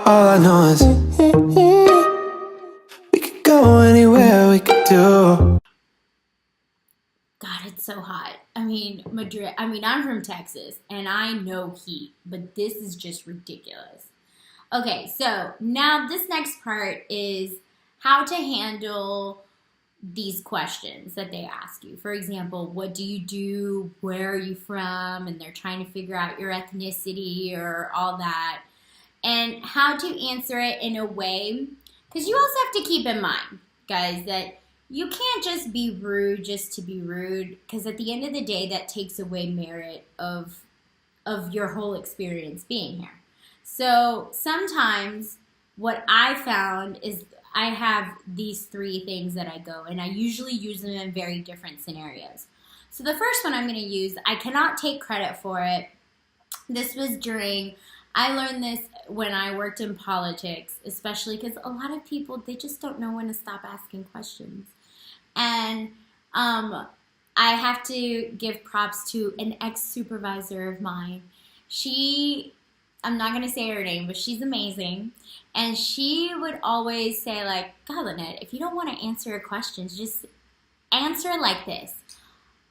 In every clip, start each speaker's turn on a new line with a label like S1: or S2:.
S1: All I know is we could go anywhere, we could do.
S2: God, it's so hot. I mean, Madrid. I mean, I'm from Texas and I know heat, but this is just ridiculous. Okay, so now this next part is how to handle these questions that they ask you. For example, what do you do? Where are you from? And they're trying to figure out your ethnicity or all that. And how to answer it in a way, because you also have to keep in mind, guys, that you can't just be rude just to be rude, because at the end of the day, that takes away merit of your whole experience being here. So sometimes what I found is I have these three things that I go, and I usually use them in very different scenarios. So the first one I'm going to use, I cannot take credit for it. This was during, I learned this when I worked in politics, especially because a lot of people, they just don't know when to stop asking questions. And I have to give props to an ex-supervisor of mine. She, I'm not going to say her name, but she's amazing. And she would always say, like, God, Lynette, if you don't want to answer your questions, just answer like this.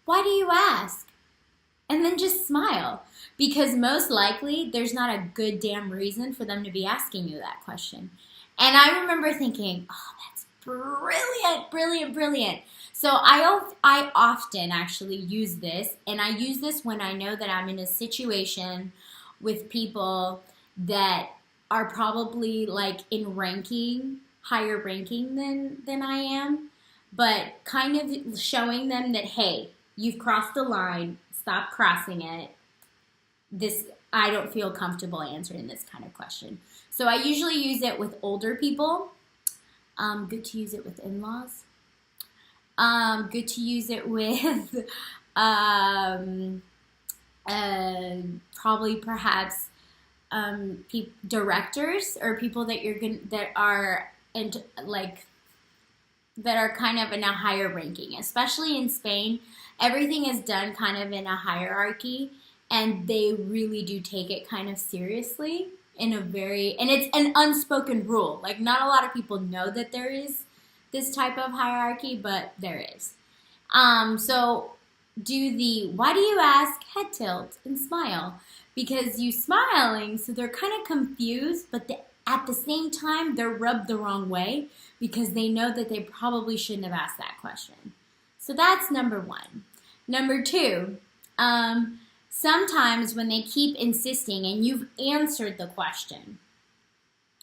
S2: Why do you ask? And then just smile. Because most likely, there's not a good damn reason for them to be asking you that question. And I remember thinking, oh, that's brilliant, brilliant, brilliant. So I often actually use this, and I use this when I know that I'm in a situation with people that are probably like in ranking, higher ranking than I am, but kind of showing them that, hey, you've crossed the line, stop crossing it. This, I don't feel comfortable answering this kind of question. So I usually use it with older people. Good to use it with in-laws. Good to use it with probably perhaps directors or people that you're going that are and like that are kind of in a higher ranking, especially in Spain. Everything is done kind of in a hierarchy, and they really do take it kind of seriously in a very, and it's an unspoken rule. Like, not a lot of people know that there is this type of hierarchy, but there is. So do the why do you ask head tilt and smile, because you smiling, so they're kind of confused, but at the same time they're rubbed the wrong way because they know that they probably shouldn't have asked that question. So that's number one. Number two, sometimes when they keep insisting and you've answered the question,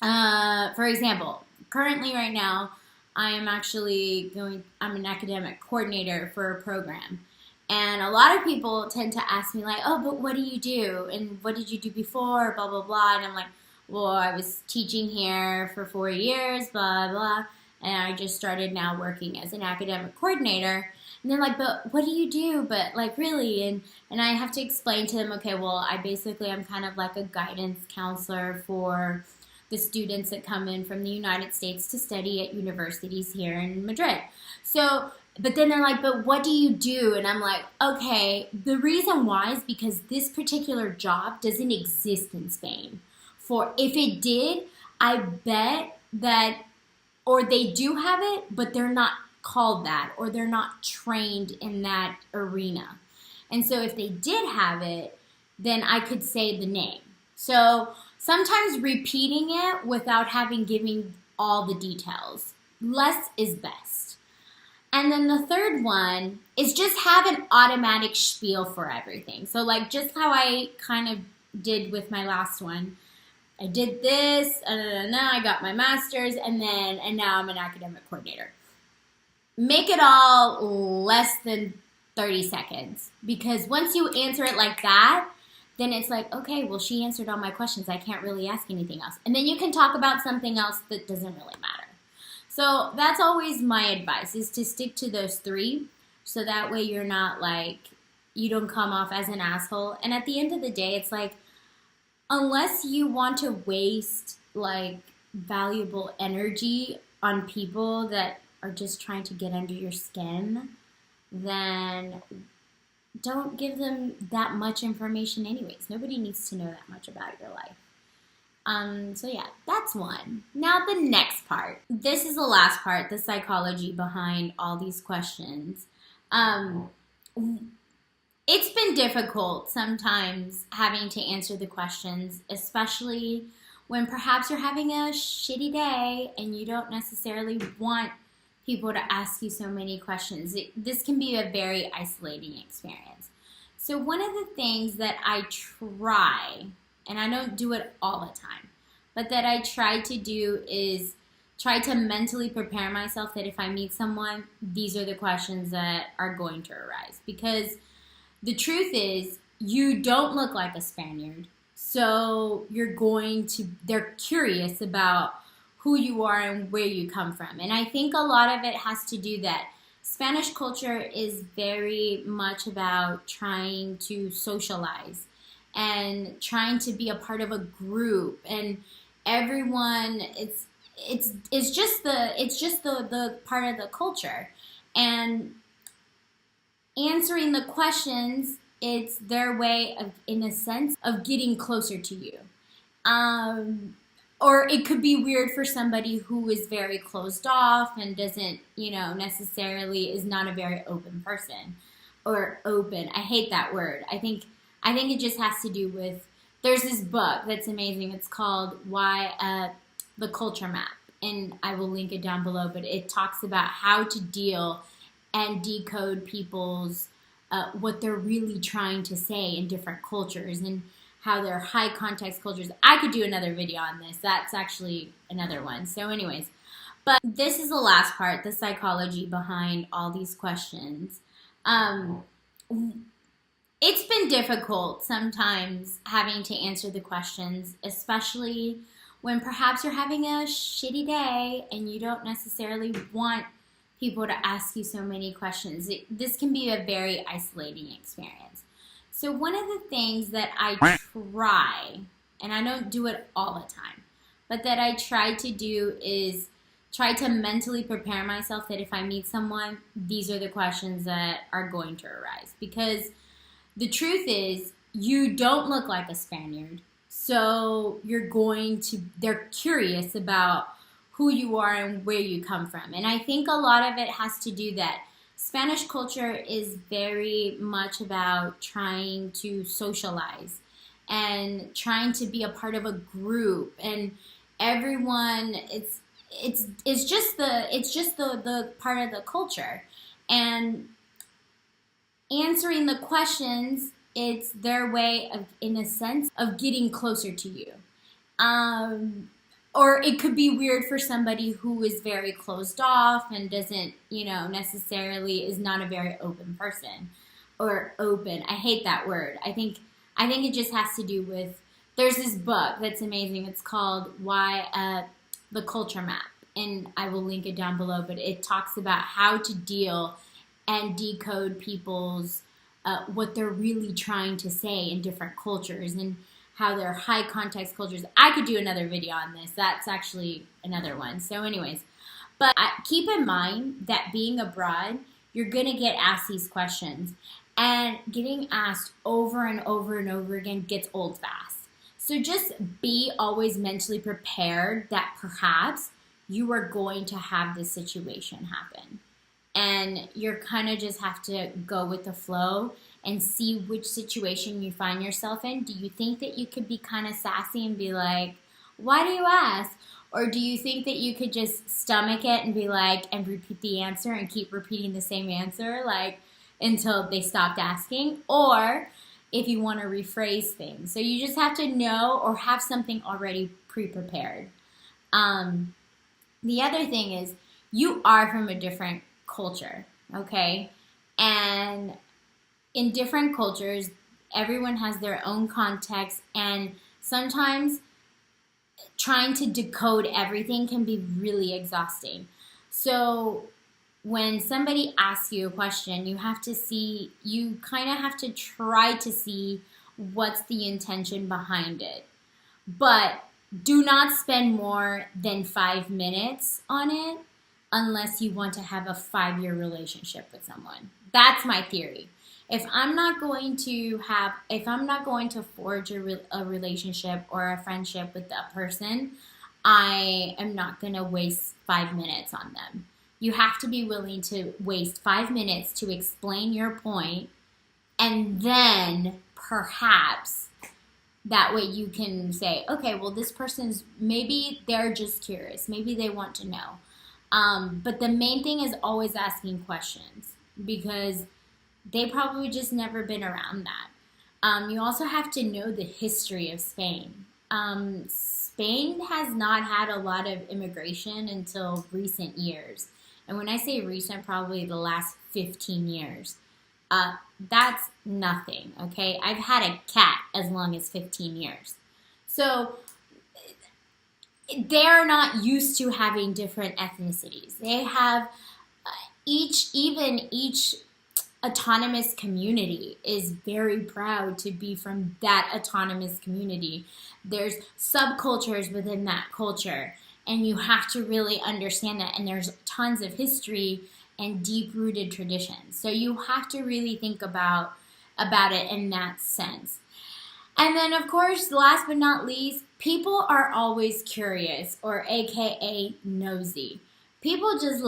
S2: for example, currently right now, I'm an academic coordinator for a program. And a lot of people tend to ask me like, oh, but what do you do? And what did you do before? Blah, blah, blah. And I'm like, well, I was teaching here for 4 years, blah, blah. And I just started now working as an academic coordinator. And they're like, but what do you do? But like, really? And I have to explain to them, okay, well, I'm kind of like a guidance counselor for the students that come in from the United States to study at universities here in Madrid. So, but then they're like, but what do you do? And I'm like, okay, the reason why is because this particular job doesn't exist in Spain. For if it did, I bet that, or they do have it, but they're not called that, or they're not trained in that arena. And so if they did have it, then I could say the name. So sometimes repeating it without giving all the details. Less is best. And then the third one is just have an automatic spiel for everything. So like just how I kind of did with my last one. I did this, I got my master's, and now I'm an academic coordinator. Make it all less than 30 seconds. Because once you answer it like that, then it's like, okay, well, she answered all my questions. I can't really ask anything else. And then you can talk about something else that doesn't really matter. So that's always my advice, is to stick to those three. So that way you're not like, you don't come off as an asshole. And at the end of the day, it's like, unless you want to waste like valuable energy on people that are just trying to get under your skin, then don't give them that much information anyways. Nobody needs to know that much about your life. So yeah, that's one. Now the next part. This is the last part, the psychology behind all these questions. Um, it's been difficult sometimes having to answer the questions, especially when perhaps you're having a shitty day and you don't necessarily want people to ask you so many questions. This can be a very isolating experience. So, one of the things that I try, and I don't do it all the time, but that I try to do is try to mentally prepare myself that if I meet someone, these are the questions that are going to arise. Because the truth is, you don't look like a Spaniard. So they're curious about who you are and where you come from. And I think a lot of it has to do that Spanish culture is very much about trying to socialize and trying to be a part of a group, and everyone it's just the part of the culture. And answering the questions, it's their way of, in a sense, of getting closer to you. Or it could be weird for somebody who is very closed off and doesn't, necessarily is not a very open person. Or open. I hate that word. I think it just has to do with, there's this book that's amazing. It's called The Culture Map. And I will link it down below, but it talks about how to deal and decode people's what they're really trying to say in different cultures and how they're high context cultures. I could do another video on this. That's actually another one. So anyways, but this is the last part, the psychology behind all these questions. It's been difficult sometimes having to answer the questions, especially when perhaps you're having a shitty day and you don't necessarily want people to ask you so many questions. This can be a very isolating experience. So one of the things that I try, and I don't do it all the time, but that I try to do is try to mentally prepare myself that if I meet someone, these are the questions that are going to arise. Because the truth is, you don't look like a Spaniard. So they're curious about who you are and where you come from. And I think a lot of it has to do that Spanish culture is very much about trying to socialize and trying to be a part of a group, and everyone it's just the part of the culture. And answering the questions, it's their way of, in a sense, of getting closer to you. Or it could be weird for somebody who is very closed off and doesn't, necessarily is not a very open person. Or open. I hate that word. I think it just has to do with, there's this book that's amazing. It's called The Culture Map. And I will link it down below, but it talks about how to deal and decode people's what they're really trying to say in different cultures and how they're high context cultures. I could do another video on this. That's actually another one. So anyways, but keep in mind that being abroad, you're going to get asked these questions. And getting asked over and over and over again gets old fast. So just be always mentally prepared that perhaps you are going to have this situation happen. And you're kind of just have to go with the flow and see which situation you find yourself in. Do you think that you could be kind of sassy and be like, why do you ask? Or do you think that you could just stomach it and be like, and repeat the answer and keep repeating the same answer, like, until they stopped asking? Or if you want to rephrase things. So you just have to know or have something already pre-prepared. The other thing is, you are from a different culture, okay? And in different cultures, everyone has their own context, and sometimes trying to decode everything can be really exhausting. So when somebody asks you a question, you kind of have to try to see what's the intention behind it. But do not spend more than 5 minutes on it unless you want to have a 5-year relationship with someone. That's my theory. If I'm not going to forge a relationship or a friendship with that person, I am not going to waste 5 minutes on them. You have to be willing to waste 5 minutes to explain your point, and then perhaps that way you can say, okay, well, this person's, maybe they're just curious. Maybe they want to know. But the main thing is always asking questions, because they probably just never been around that. You also have to know the history of Spain. Spain has not had a lot of immigration until recent years. And when I say recent, probably the last 15 years. That's nothing, okay? I've had a cat as long as 15 years. So they're not used to having different ethnicities. They have each autonomous community is very proud to be from that autonomous community. There's subcultures within that culture, and you have to really understand that. And there's tons of history and deep-rooted traditions. So you have to really think about it in that sense. And then, of course, last but not least, people are always curious, or AKA nosy. People just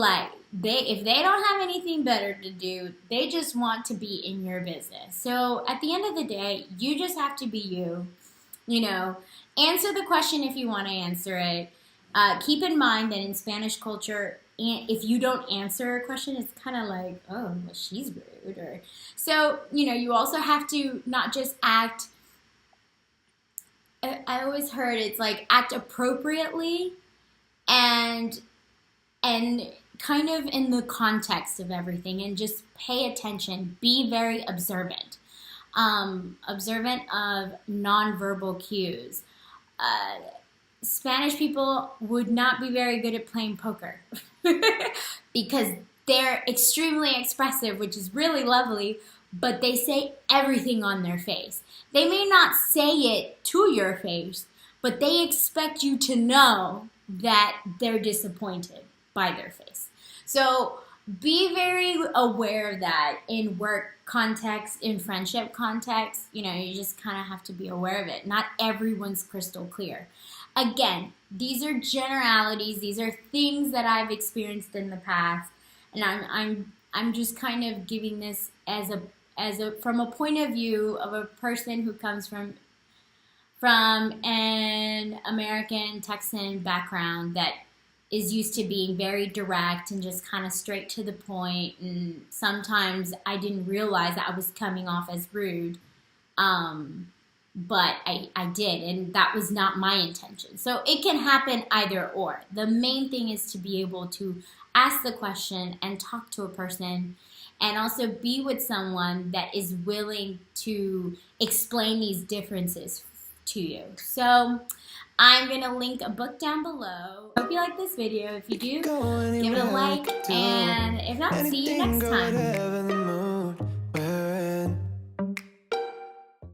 S2: if they don't have anything better to do, they just want to be in your business. So at the end of the day, you just have to be you. Answer the question if you want to answer it. Keep in mind that in Spanish culture, if you don't answer a question, it's kind of like, oh, well, she's rude. So, you also have to not just act. I always heard it's like act appropriately and kind of in the context of everything, and just pay attention. Be very observant. Observant of nonverbal cues. Spanish people would not be very good at playing poker because they're extremely expressive, which is really lovely, but they say everything on their face. They may not say it to your face, but they expect you to know that they're disappointed by their face. So be very aware of that in work context, in friendship context. You just kind of have to be aware of it. Not everyone's crystal clear. Again, these are generalities. These are things that I've experienced in the past, and I'm just kind of giving this from a point of view of a person who comes from an American Texan background that is used to being very direct and just kind of straight to the point. And sometimes I didn't realize that I was coming off as rude. But I did, and that was not my intention. So it can happen either or. The main thing is to be able to ask the question and talk to a person, and also be with someone that is willing to explain these differences to you. So I'm going to link a book down below. Hope you like this video. If you do, give it a like, and if not, see you next time.